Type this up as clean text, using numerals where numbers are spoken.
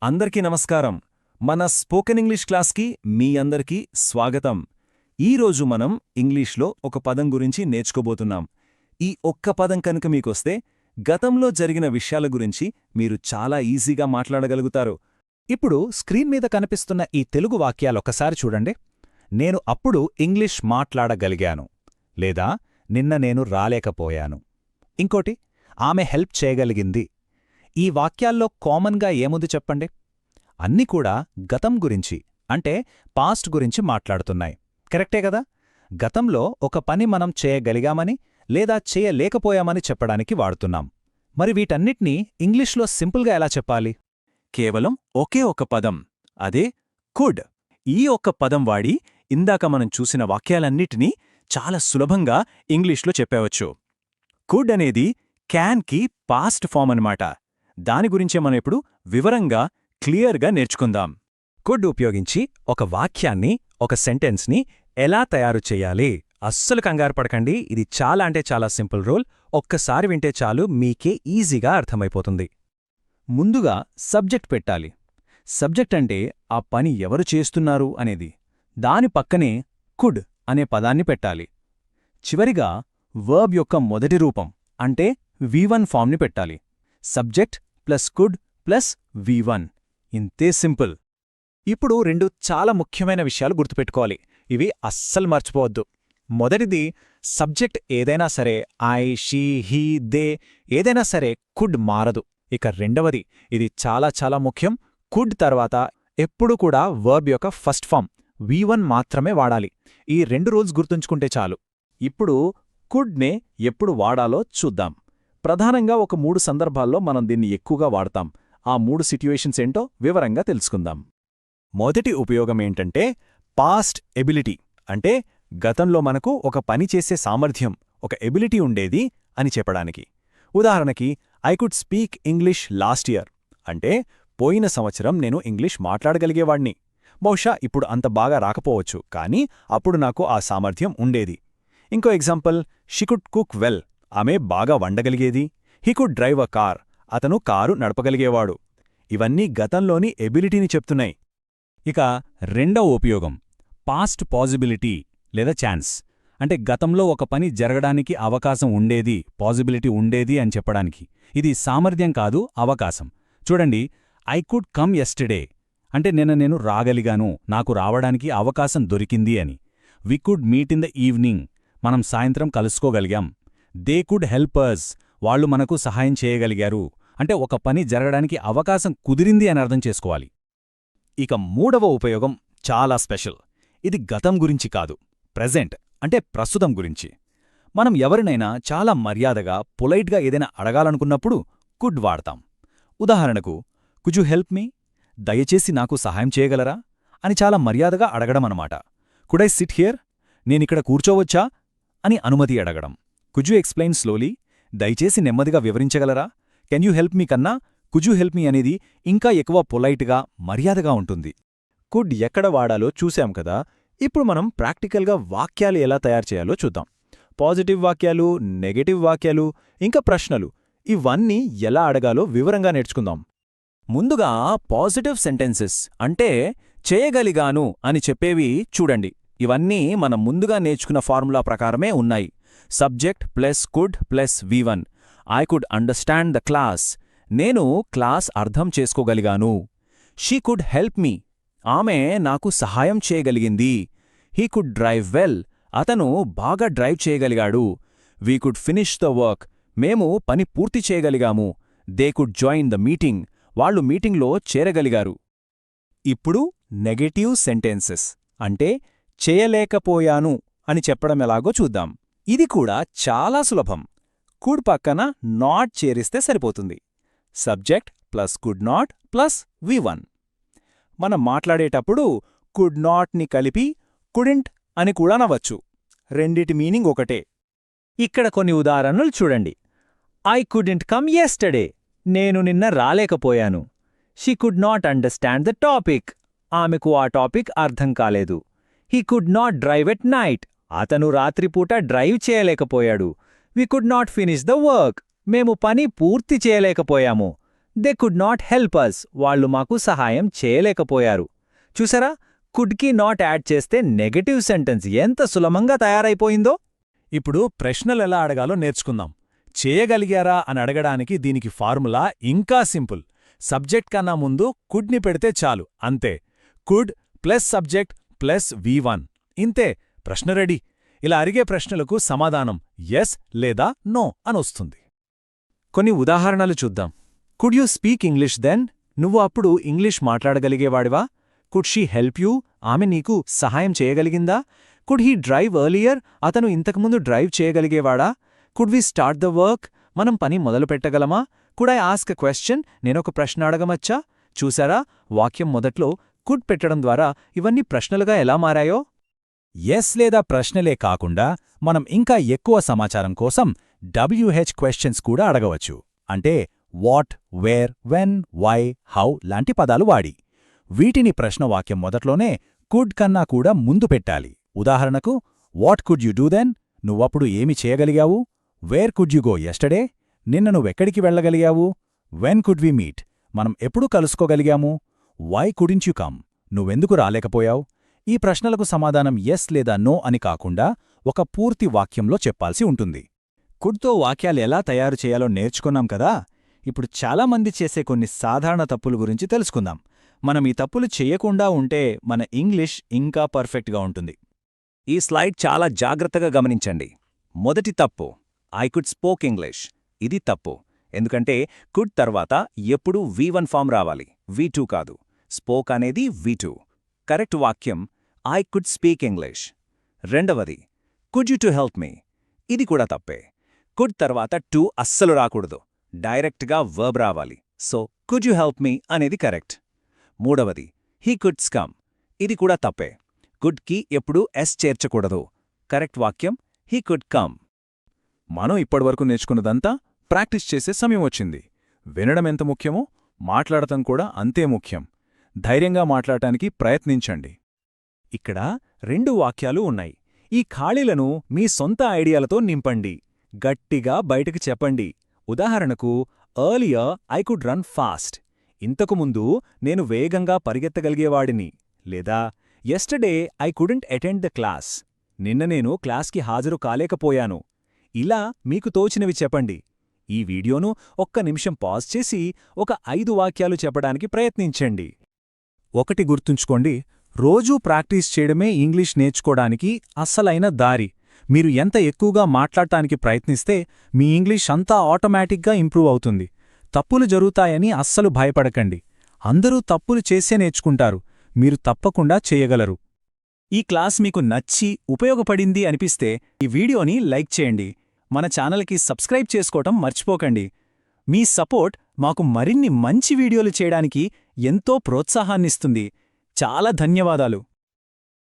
అందరికీ నమస్కారం. మన స్పోకెన్ ఇంగ్లీష్ క్లాస్కి మీ అందరికీ స్వాగతం. ఈరోజు మనం ఇంగ్లీష్లో ఒక పదం గురించి నేర్చుకోబోతున్నాం. ఈ ఒక్క పదం కనుక మీకొస్తే గతంలో జరిగిన విషయాల గురించి మీరు చాలా ఈజీగా మాట్లాడగలుగుతారు. ఇప్పుడు స్క్రీన్ మీద కనిపిస్తున్న ఈ తెలుగు వాక్యాలొక్కసారి చూడండి. నేను అప్పుడు ఇంగ్లీష్ మాట్లాడగలిగాను, లేదా నిన్న నేను రాలేకపోయాను. ఇంకోటి, ఆమె హెల్ప్ చేయగలిగింది. ఈ వాక్యాల్లో కామన్గా ఏముంది చెప్పండి? అన్నీ కూడా గతం గురించి, అంటే పాస్ట్ గురించి మాట్లాడుతున్నాయి. కరెక్టే కదా? గతంలో ఒక పని మనం చేయగలిగామని లేదా చేయలేకపోయామని చెప్పడానికి వాడుతున్నాం. మరి వీటన్నిటినీ ఇంగ్లీష్లో సింపుల్గా ఎలా చెప్పాలి? కేవలం ఒకే ఒక పదం, అదే కుడ్. ఈ ఒక్క పదం వాడి ఇందాక మనం చూసిన వాక్యాలన్నిటినీ చాలా సులభంగా ఇంగ్లీష్లో చెప్పేవచ్చు. కుడ్ అనేది క్యాన్కి పాస్ట్ ఫామ్ అన్నమాట. దాని గురించే మనం ఇప్పుడు వివరంగా క్లియర్గా నేర్చుకుందాం. కుడ్ ఉపయోగించి ఒక వాక్యాన్ని, ఒక సెంటెన్స్ని ఎలా తయారు చెయ్యాలి? అస్సలు కంగారు పడకండి, ఇది చాలా అంటే చాలా సింపుల్ రూల్. ఒక్కసారి వింటే చాలు, మీకే ఈజీగా అర్థమైపోతుంది. ముందుగా సబ్జెక్ట్ పెట్టాలి. సబ్జెక్ట్ అంటే ఆ పని ఎవరు చేస్తున్నారు అనేది. దాని పక్కనే కుడ్ అనే పదాన్ని పెట్టాలి. చివరిగా వర్బ్ యొక్క మొదటి రూపం అంటే V1 ఫామ్ని పెట్టాలి. Subject plus could plus V1. ఇంతే సింపుల్. ఇప్పుడు రెండు చాలా ముఖ్యమైన విషయాలు గుర్తుపెట్టుకోవాలి. ఇవి అస్సలు మర్చిపోవద్దు. మొదటిది, సబ్జెక్ట్ ఏదైనా సరే, ఐ, షీ, హీ, దే ఏదైనా సరే కుడ్ మారదు. ఇక రెండవది, ఇది చాలా చాలా ముఖ్యం, కుడ్ తర్వాత ఎప్పుడు కూడా వర్బ్ యొక్క ఫస్ట్ ఫామ్ V1 మాత్రమే వాడాలి. ఈ రెండు రూల్స్ గుర్తుంచుకుంటే చాలు. ఇప్పుడు కుడ్నే ఎప్పుడు వాడాలో చూద్దాం. ప్రధానంగా ఒక 3 సందర్భాల్లో మనం దీన్ని ఎక్కువగా వాడతాం. ఆ 3 సిట్యుయేషన్స్ ఏంటో వివరంగా తెలుసుకుందాం. మొదటి ఉపయోగమేంటంటే పాస్ట్ ఎబిలిటీ, అంటే గతంలో మనకు ఒక పని చేసే సామర్థ్యం, ఒక ఎబిలిటీ ఉండేది అని చెప్పడానికి. ఉదాహరణకి, I could speak English last year అంటే పోయిన సంవత్సరం నేను ఇంగ్లీష్ మాట్లాడగలిగేవాణ్ణి. బహుశా ఇప్పుడు అంత బాగా రాకపోవచ్చు, కానీ అప్పుడు నాకు ఆ సామర్థ్యం ఉండేది. ఇంకో example, she could cook well, ఆమె బాగా వండగలిగేది. He could drive a car, అతను కారు నడపగలిగేవాడు. ఇవన్నీ గతంలోని ఎబిలిటీని చెప్తున్నాయి. ఇక రెండవ ఉపయోగం, పాస్ట్ పాజిబిలిటీ లేదా ఛాన్స్, అంటే గతంలో ఒక పని జరగడానికి అవకాశం ఉండేది, పాజిబిలిటీ ఉండేది అని చెప్పడానికి. ఇది సామర్థ్యం కాదు, అవకాశం. చూడండి, ఐ కుడ్ కమ్ యెస్టర్డే అంటే నిన్న నేను రాగలిగాను, నాకు రావడానికి అవకాశం దొరికింది అని. We could meet in the evening, మనం సాయంత్రం కలుసుకోగలిగాం. దే కుడ్ హెల్ప్ అస్, వాళ్లు మనకు సహాయం చేయగలిగారు, అంటే ఒక పని జరగడానికి అవకాశం కుదిరింది అని అర్థం చేసుకోవాలి. ఇక మూడవ ఉపయోగం చాలా స్పెషల్. ఇది గతం గురించి కాదు, ప్రెజెంట్ అంటే ప్రస్తుతం గురించి. మనం ఎవరినైనా చాలా మర్యాదగా, పొలైట్గా ఏదైనా అడగాలనుకున్నప్పుడు కుడ్ వాడతాం. ఉదాహరణకు, కుడ్ యు హెల్ప్ మీ, దయచేసి నాకు సహాయం చేయగలరా అని చాలా మర్యాదగా అడగడమన్నమాట. కుడ్ ఐ సిట్ హియర్, నేనిక్కడ కూర్చోవచ్చా అని అనుమతి అడగడం. కుడ్ యు ఎక్స్ప్లెయిన్ స్లోలీ, దయచేసి నెమ్మదిగా వివరించగలరా. కెన్ యూ హెల్ప్ మీ కన్నా కుడ్ యూ హెల్ప్ మీ అనేది ఇంకా ఎక్కువ పొలైట్గా, మర్యాదగా ఉంటుంది. కుడ్ ఎక్కడ వాడాలో చూశాం కదా. ఇప్పుడు మనం ప్రాక్టికల్గా వాక్యాలు ఎలా తయారు చేయాలో చూద్దాం. పాజిటివ్ వాక్యాలు, నెగటివ్ వాక్యాలు, ఇంకా ప్రశ్నలు, ఇవన్నీ ఎలా అడగాలో వివరంగా నేర్చుకుందాం. ముందుగా పాజిటివ్ సెంటెన్సెస్ అంటే చేయగలిగాను అని చెప్పేవి చూడండి. ఇవన్నీ మనం ముందుగా నేర్చుకున్న ఫార్ములా ప్రకారమే ఉన్నాయి. Subject plus could plus V1. I could understand the class, నేను క్లాస్ అర్థం చేసుకోగలిగాను. షీ కుడ్ హెల్ప్ మీ, ఆమె నాకు సహాయం చేయగలిగింది. హీ కుడ్ డ్రైవ్ వెల్, అతను బాగా డ్రైవ్ చేయగలిగాడు. We could finish the work, మేము పని పూర్తి చేయగలిగాము. They could join the meeting, వాళ్లు మీటింగ్లో చేరగలిగారు. ఇప్పుడు నెగటివ్ సెంటెన్సెస్ అంటే చేయలేకపోయాను అని చెప్పడమెలాగో చూద్దాం. ఇది కూడా చాలా సులభం. కుడ్ పక్కన నాట్ చేరిస్తే సరిపోతుంది. Subject plus could not plus V1. మనం మాట్లాడేటప్పుడు కుడ్ నాట్ని కలిపి కుడింట్ అని కూడా నవ్వచ్చు. రెండిటి మీనింగ్ ఒకటే. ఇక్కడ కొన్ని ఉదాహరణలు చూడండి. ఐ కుడింట్ కమ్ యెస్టర్డే, నేను నిన్న రాలేకపోయాను. She could not understand the topic, ఆమెకు ఆ టాపిక్ అర్థం కాలేదు. He could not drive at night, అతను రాత్రిపూట డ్రైవ్ చేయలేకపోయాడు. We could not finish the work, మేము పని పూర్తి చేయలేకపోయాము. They could not help us, వాళ్ళు మాకు సహాయం చేయలేకపోయారు. చూసారా, కుడ్కి నాట్ యాడ్ చేస్తే నెగటివ్ సెంటెన్స్ ఎంత సులభంగా తయారైపోయిందో. ఇప్పుడు ప్రశ్నలెలా అడగాలో నేర్చుకుందాం. చేయగలిగారా అని అడగడానికి దీనికి ఫార్ములా ఇంకా సింపుల్. సబ్జెక్ట్ కన్నా ముందు కుడ్ని పెడితే చాలు, అంతే. Could plus subject plus V1, ఇంతే, ప్రశ్న రెడీ. ఇలా అడిగే ప్రశ్నలకు సమాధానం ఎస్ లేదా నో అనొస్తుంది. కొన్ని ఉదాహరణలు చూద్దాం. Could you speak English then? నువ్వు అప్పుడు ఇంగ్లీష్ మాట్లాడగలిగేవాడివా? Could she help you? ఆమె నీకు సహాయం చేయగలిగిందా? Could he drive earlier? అతను ఇంతకుముందు డ్రైవ్ చేయగలిగేవాడా? Could we start the work? మనం పని మొదలుపెట్టగలమా? Could I ask a question? నేనొక ప్రశ్న అడగమచ్చా? చూసారా, వాక్యం మొదట్లో కుడ్ పెట్టడం ద్వారా ఇవన్నీ ప్రశ్నలుగా ఎలా మారాయో? ఎస్ లేదా ప్రశ్నలే కాకుండా మనం ఇంకా ఎక్కువ సమాచారం కోసం WH క్వశ్చన్స్ కూడా అడగవచ్చు. అంటే what, where, when, why, how లాంటి పదాలు వాడి. వీటిని ప్రశ్నవాక్యం మొదట్లోనే కుడ్ కన్నా కూడా ముందు పెట్టాలి. ఉదాహరణకు, what could you do then? నువ్వప్పుడు ఏమి చేయగలిగావు? Where could you go yesterday? నిన్న నువ్వెక్కడికి వెళ్ళగలిగావు? When could we meet? మనం ఎప్పుడు కలుసుకోగలిగాము? Why couldn't you come? నువ్వెందుకు రాలేకపోయావు? ఈ ప్రశ్నలకు సమాధానం ఎస్ లేదా నో అని కాకుండా ఒక పూర్తి వాక్యంలో చెప్పాల్సి ఉంటుంది. కుడ్తో వాక్యాలు ఎలా తయారు చేయాలో నేర్చుకున్నాం కదా. ఇప్పుడు చాలామంది చేసే కొన్ని సాధారణ తప్పుల గురించి తెలుసుకుందాం. మనం ఈ తప్పులు చెయ్యకుండా ఉంటే మన ఇంగ్లీష్ ఇంకా పర్ఫెక్ట్గా ఉంటుంది. ఈ స్లైడ్ చాలా జాగ్రత్తగా గమనించండి. మొదటి తప్పు, ఐ కుడ్ స్పోక్ ఇంగ్లీష్. ఇది తప్పు. ఎందుకంటే కుడ్ తర్వాత ఎప్పుడూ V1 ఫామ్ రావాలి, V2 కాదు. స్పోక్ అనేది V2. కరెక్ట్ వాక్యం ఐ కుడ్ స్పీక్ ఇంగ్లీష్. రెండవది, could you to help me? ఇది కూడా తప్పే. కుడ్ తర్వాత టు అస్సలు రాకూడదు, డైరెక్ట్గా వర్బ్ రావాలి. So could you help me అనేది కరెక్ట్. మూడవది, హీ కుడ్స్ కమ్. ఇది కూడా తప్పే. కుడ్కి ఎప్పుడూ ఎస్ చేర్చకూడదు. కరెక్ట్ వాక్యం హీ కుడ్ కమ్. మనం ఇప్పటివరకు నేర్చుకున్నదంతా ప్రాక్టీస్ చేసే సమయం వచ్చింది. వినడం ఎంత ముఖ్యమో మాట్లాడటం కూడా అంతే ముఖ్యం. ధైర్యంగా మాట్లాడటానికి ప్రయత్నించండి. ఇక్కడ 2 వాక్యాలు ఉన్నాయి. ఈ ఖాళీలను మీ సొంత ఐడియాలతో నింపండి. గట్టిగా బయటకు చెప్పండి. ఉదాహరణకు, earlier I could run fast. ఇంతకుముందు నేను వేగంగా పరిగెత్తగలిగేవాడిని. లేదా yesterday I couldn't attend the class. నిన్న నేను క్లాస్కి హాజరు కాలేకపోయాను. ఇలా మీకు తోచినవి చెప్పండి. ఈ వీడియోను ఒక్క నిమిషం పాజ్ చేసి ఒక 5 వాక్యాలు చెప్పడానికి ప్రయత్నించండి. ఒకటి గుర్తుంచుకోండి, రోజూ ప్రాక్టీస్ చేయడమే ఇంగ్లీష్ నేర్చుకోవడానికి అస్సలైన దారి. మీరు ఎంత ఎక్కువగా మాట్లాడటానికి ప్రయత్నిస్తే మీ ఇంగ్లీష్ అంతా ఆటోమేటిక్గా ఇంప్రూవ్ అవుతుంది. తప్పులు జరుగుతాయని అస్సలు భయపడకండి. అందరూ తప్పులు చేసే నేర్చుకుంటారు. మీరు తప్పకుండా చేయగలరు. ఈ క్లాస్ మీకు నచ్చి ఉపయోగపడింది అనిపిస్తే ఈ వీడియోని లైక్ చేయండి. మన ఛానల్కి సబ్స్క్రైబ్ చేసుకోవటం మర్చిపోకండి. మీ సపోర్ట్ మాకు మరిన్ని మంచి వీడియోలు చేయడానికి ఎంతో ప్రోత్సాహాన్నిస్తుంది. చాలా ధన్యవాదాలు.